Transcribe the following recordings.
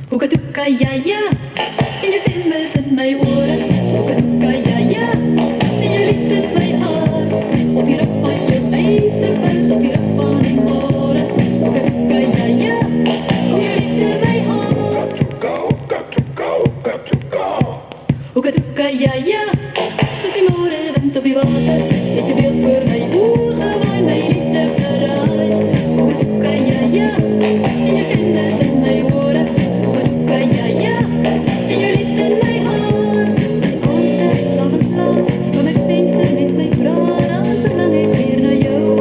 Hoekatoeka, ja, ja, en je stem is in mijn oren. Hoekatoeka, ja, ja, en je lied in mijn hart. Op je rug van je meesterbed, op je rug van die moren. Hoekatoeka, ja, ja, kom je lied in mijn hart. Hoekatoeka, ja, ja, zoals die moren wind op je water. Dat je beeld voor mijn ogen, waar mijn liefde verraait. Hoekatoeka, ja, ja, en je stem is in mijn oren. Ja, ja, en je liet in mijn hart. Ons thuis af en laat, van mijn venster met mijn kraan aan, verlang ik weer naar jou.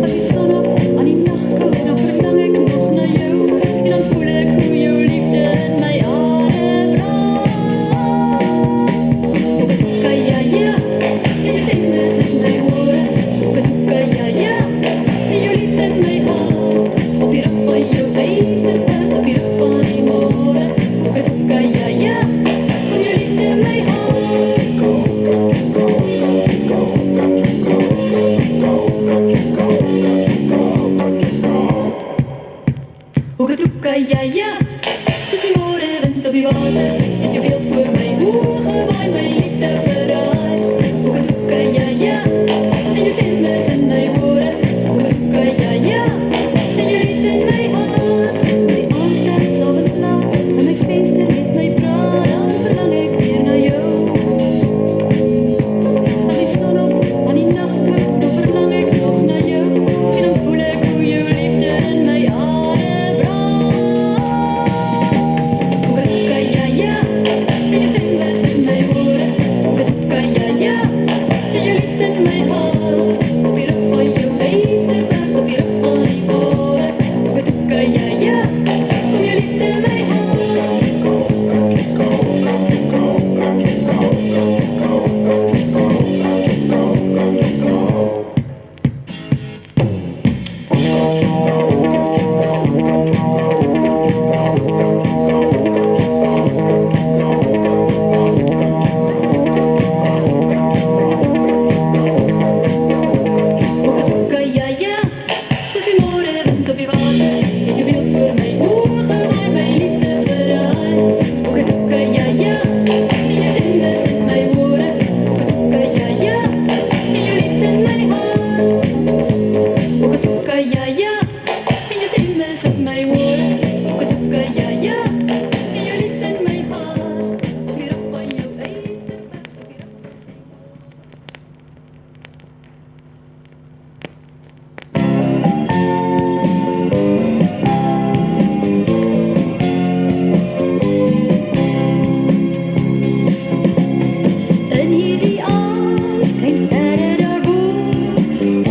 Als die zon op aan die nacht komt, dan verlang ik nog naar jou. En dan voel ik hoe jouw liefde in mijn adem brandt. Hoekatoeka, ja, ja, en je stem is in mijn oren. Hoekatoeka, ja, ja, en je liet in mijn hart. Op je rug van je meester. Hoekatoeka, ja, ja, zoals die morenwind op je water. Met je beeld voor mijn ogen, waar mijn liefde verraait. Hoekatoeka, ja, ja, en je stem is in mijn oren. Hoekatoeka, ja, ja, en je lied in mijn hart. Die ons thuis af en laat, en mijn venster met mijn braan aan, verlang ik weer naar jou. Als die zon op aan die nacht komt, dan verlang ik nog naar jou. En dan voel ik hoe jouw liefde in mij adem brandt. Hoekatoeka, ja, ja, en je stem is in mijn oren. Hoekatoeka, ja, ja, en je lied in mijn hart. Op je rug van je meesterbed, op je rug van die moren. Hoekatoeka, ja, ja, kom je liefde in mijn hart. Hoekatoeka, ja, ja, zoals die morenwind op je water. Met je beeld voor mijn ogen, waar mijn liefde verraait. Hoekatoeka, ja, ja, en je stem is in mijn oren. Hoekatoeka, ja, ja, en je lied in mijn hart. Hoekatoeka, ja, ja, en je stem is in mijn oren. Hoekatoeka, ja, ja, en je lied in mijn hart. Op je rug van je meesterbed, op je rug van in hierdie aand skyn sterre daarbo.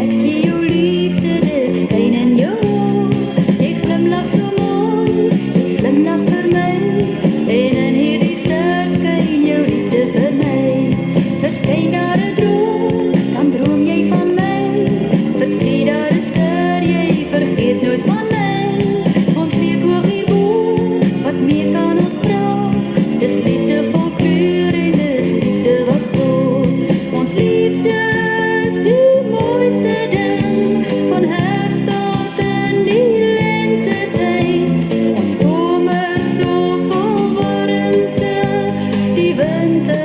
Ek gee jou liefde, dit skyn in jou oog. Jy glimlag so mooi, jy glimlag vir my. En in hierdie ster skyn jou liefde vir my. Verskyn daar 'n droom, dan droom jy van my. Verskyn daar 'n ster, jy vergeet nooit van my. Ons leef hoog hierbo, wat meer kan ons vra? Dis liefde vol kleur en dis liefde wat vol. Ons liefde is die mooiste ding, van herfst tot in die lentetyd. Ons somer so vol warmte, die winter